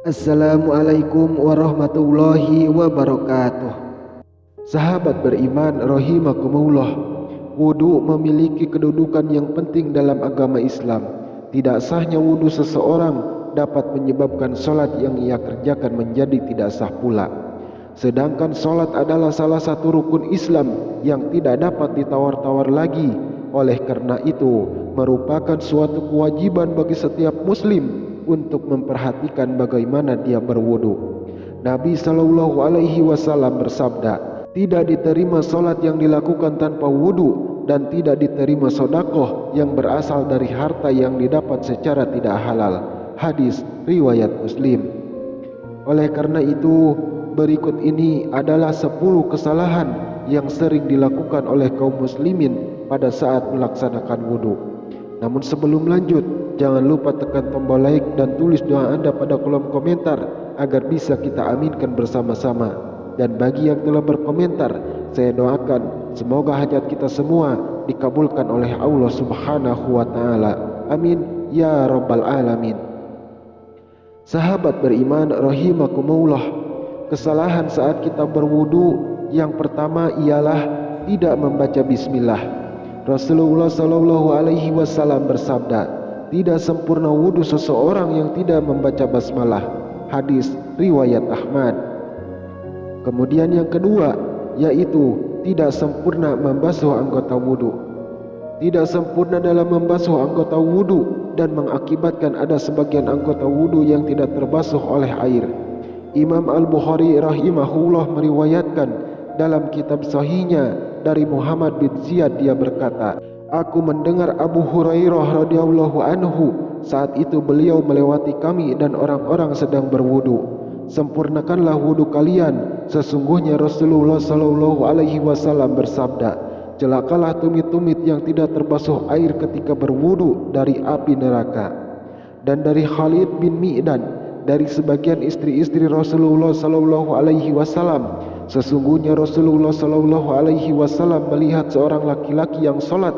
Assalamualaikum warahmatullahi wabarakatuh. Sahabat beriman rahimakumullah, wudu memiliki kedudukan yang penting dalam agama Islam. Tidak sahnya wudu seseorang dapat menyebabkan solat yang ia kerjakan menjadi tidak sah pula. Sedangkan solat adalah salah satu rukun Islam yang tidak dapat ditawar-tawar lagi. Oleh karena itu, merupakan suatu kewajiban bagi setiap muslim untuk memperhatikan bagaimana dia berwudu. Nabi SAW bersabda, tidak diterima solat yang dilakukan tanpa wudu dan tidak diterima sedekah yang berasal dari harta yang didapat secara tidak halal. Hadis riwayat Muslim. Oleh karena itu, berikut ini adalah 10 kesalahan yang sering dilakukan oleh kaum muslimin pada saat melaksanakan wudu. Namun sebelum lanjut, jangan lupa tekan tombol like dan tulis doa Anda pada kolom komentar agar bisa kita aminkan bersama-sama. Dan bagi yang telah berkomentar, saya doakan semoga hajat kita semua dikabulkan oleh Allah Subhanahu wa taala. Amin ya rabbal alamin. Sahabat beriman rahimakumullah, kesalahan saat kita berwudu yang pertama ialah tidak membaca bismillah. Rasulullah SAW bersabda, tidak sempurna wudu seseorang yang tidak membaca basmalah. Hadis riwayat Ahmad. Kemudian yang kedua, yaitu tidak sempurna membasuh anggota wudu. Tidak sempurna dalam membasuh anggota wudu dan mengakibatkan ada sebagian anggota wudu yang tidak terbasuh oleh air. Imam Al-Bukhari rahimahullah meriwayatkan dalam kitab sahihnya dari Muhammad bin Ziyad, dia berkata, aku mendengar Abu Hurairah radhiyallahu anhu, saat itu beliau melewati kami dan orang-orang sedang berwudu. Sempurnakanlah wudu kalian, sesungguhnya Rasulullah SAW bersabda, celakalah tumit-tumit yang tidak terbasuh air ketika berwudu dari api neraka. Dan dari Khalid bin Mi'dan, dari sebagian istri-istri Rasulullah SAW, sesungguhnya Rasulullah SAW melihat seorang laki-laki yang sholat,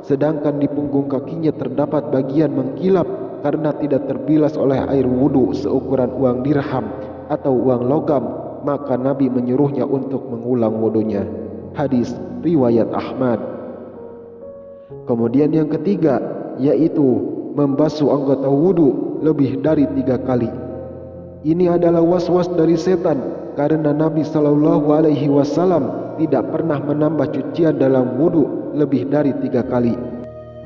sedangkan di punggung kakinya terdapat bagian mengkilap karena tidak terbilas oleh air wudu seukuran uang dirham atau uang logam, maka Nabi menyuruhnya untuk mengulang wudunya. Hadis riwayat Ahmad. Kemudian yang ketiga, yaitu membasuh anggota wudu lebih dari 3 kali. Ini adalah was-was dari setan, karena Nabi SAW tidak pernah menambah cucian dalam wudu lebih dari 3 kali.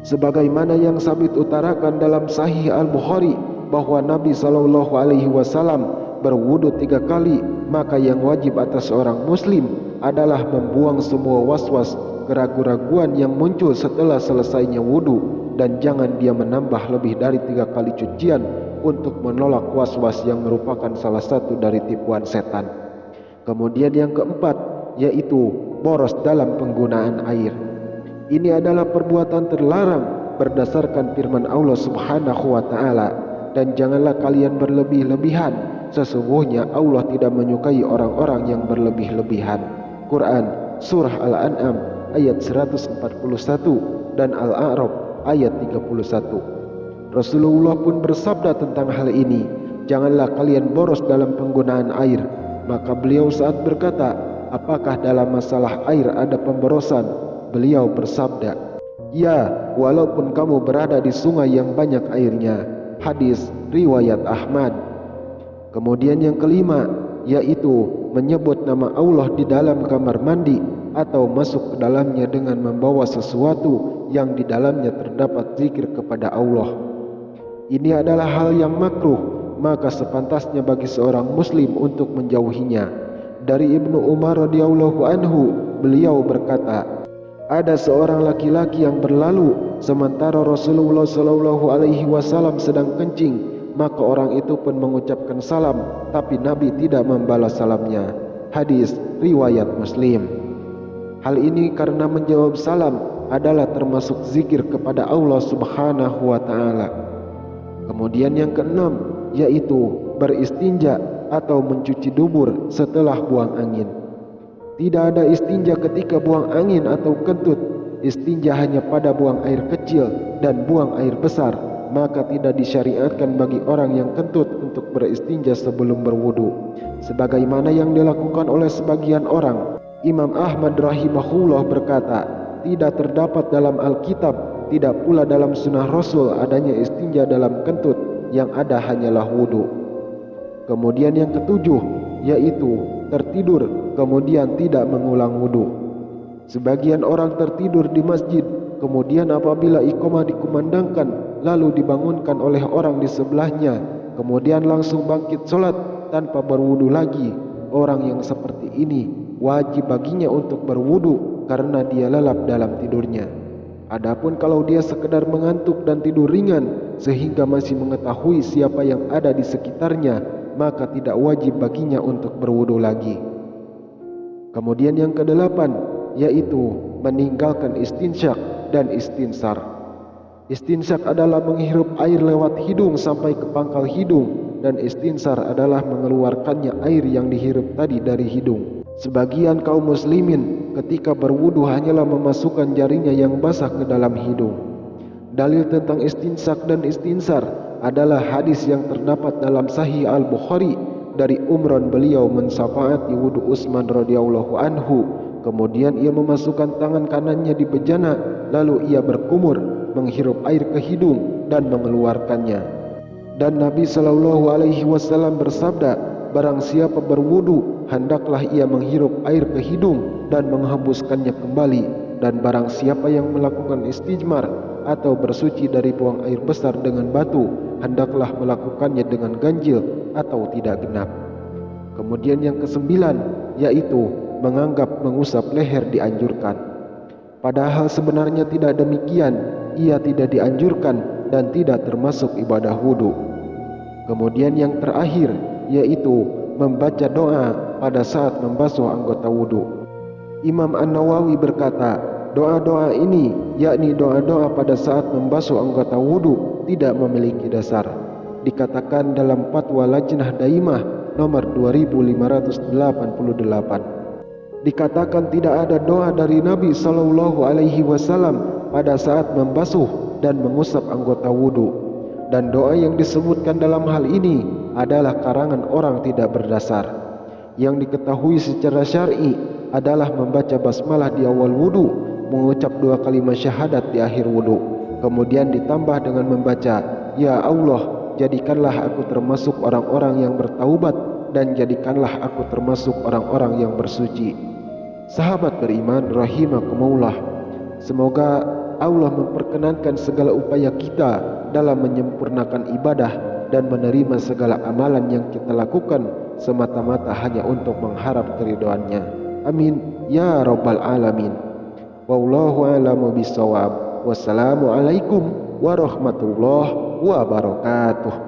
Sebagaimana yang sabit utarakan dalam Sahih Al-Bukhari bahwa Nabi SAW berwudu 3 kali, maka yang wajib atas seorang muslim adalah membuang semua was-was, keraguan-raguan yang muncul setelah selesainya wudu, dan jangan dia menambah lebih dari 3 kali cucian untuk menolak was-was yang merupakan salah satu dari tipuan setan. Kemudian yang keempat, yaitu boros dalam penggunaan air. Ini adalah perbuatan terlarang berdasarkan firman Allah Subhanahu wa taala, dan janganlah kalian berlebih-lebihan, sesungguhnya Allah tidak menyukai orang-orang yang berlebih-lebihan. Quran Surah Al-An'am ayat 141 dan Al-A'raf ayat 31. Rasulullah pun bersabda tentang hal ini, janganlah kalian boros dalam penggunaan air. Maka beliau saat berkata, apakah dalam masalah air ada pemborosan? Beliau bersabda, ya, walaupun kamu berada di sungai yang banyak airnya. Hadis riwayat Ahmad. Kemudian yang kelima, yaitu menyebut nama Allah di dalam kamar mandi atau masuk ke dalamnya dengan membawa sesuatu yang di dalamnya terdapat zikir kepada Allah. Ini adalah hal yang makruh, maka sepantasnya bagi seorang muslim untuk menjauhinya. Dari Ibnu Umar radhiyallahu anhu, beliau berkata, ada seorang laki-laki yang berlalu sementara Rasulullah SAW sedang kencing, maka orang itu pun mengucapkan salam, tapi Nabi tidak membalas salamnya. Hadis riwayat Muslim. Hal ini karena menjawab salam adalah termasuk zikir kepada Allah Subhanahu wa taala. Kemudian yang keenam, yaitu beristinja atau mencuci dubur setelah buang angin. Tidak ada istinja ketika buang angin atau kentut. Istinja hanya pada buang air kecil dan buang air besar. maka tidak disyariatkan bagi orang yang kentut untuk beristinja sebelum berwudu, sebagaimana yang dilakukan oleh sebagian orang. Imam Ahmad rahimahullah berkata, tidak terdapat dalam Alkitab, tidak pula dalam sunnah Rasul adanya istinja dalam kentut, yang ada hanyalah wudu. Kemudian yang ketujuh, yaitu tertidur kemudian tidak mengulang wudu. Sebagian orang tertidur di masjid, kemudian apabila iqamah dikumandangkan lalu dibangunkan oleh orang di sebelahnya, kemudian langsung bangkit sholat tanpa berwudu lagi. Orang yang seperti ini wajib baginya untuk berwudu karena dia lelap dalam tidurnya. Adapun kalau dia sekedar mengantuk dan tidur ringan sehingga masih mengetahui siapa yang ada di sekitarnya, maka tidak wajib baginya untuk berwudu lagi. Kemudian yang kedelapan, yaitu meninggalkan istinsyak dan istinsar. Istinsyak adalah menghirup air lewat hidung sampai ke pangkal hidung, dan istinsar adalah mengeluarkannya air yang dihirup tadi dari hidung. Sebagian kaum muslimin ketika berwudu hanyalah memasukkan jarinya yang basah ke dalam hidung. Dalil tentang istinsak dan istinsar adalah hadis yang terdapat dalam Sahih Al-Bukhari dari Umran, beliau mensafaati wudu Utsman radhiyallahu anhu. Kemudian ia memasukkan tangan kanannya di bejana, lalu ia berkumur, menghirup air ke hidung dan mengeluarkannya. Dan Nabi SAW bersabda, barang siapa berwudu, hendaklah ia menghirup air ke hidung dan menghembuskannya kembali. Dan barang siapa yang melakukan istijmar atau bersuci dari buang air besar dengan batu, hendaklah melakukannya dengan ganjil atau tidak genap. Kemudian yang kesembilan, yaitu menganggap mengusap leher dianjurkan. Padahal sebenarnya tidak demikian, ia tidak dianjurkan dan tidak termasuk ibadah wudu. Kemudian yang terakhir, yaitu membaca doa pada saat membasuh anggota wudu. Imam An-Nawawi berkata, doa-doa ini, yakni doa-doa pada saat membasuh anggota wudu, tidak memiliki dasar. Dikatakan dalam Fatwa Lajnah Daimah nomor 2588. Dikatakan tidak ada doa dari Nabi SAW pada saat membasuh dan mengusap anggota wudu. Dan doa yang disebutkan dalam hal ini adalah karangan orang tidak berdasar. Yang diketahui secara syar'i adalah membaca basmalah di awal wudu, mengucap 2 kalimat syahadat di akhir wudu, kemudian ditambah dengan membaca, ya Allah, jadikanlah aku termasuk orang-orang yang bertaubat, dan jadikanlah aku termasuk orang-orang yang bersuci. Sahabat beriman rahimakumullah, semoga Allah memperkenankan segala upaya kita dalam menyempurnakan ibadah dan menerima segala amalan yang kita lakukan semata-mata hanya untuk mengharap keridhaannya. Amin ya rabbal alamin. Wallahu a'lamu bissawab. Wassalamualaikum warahmatullahi wabarakatuh.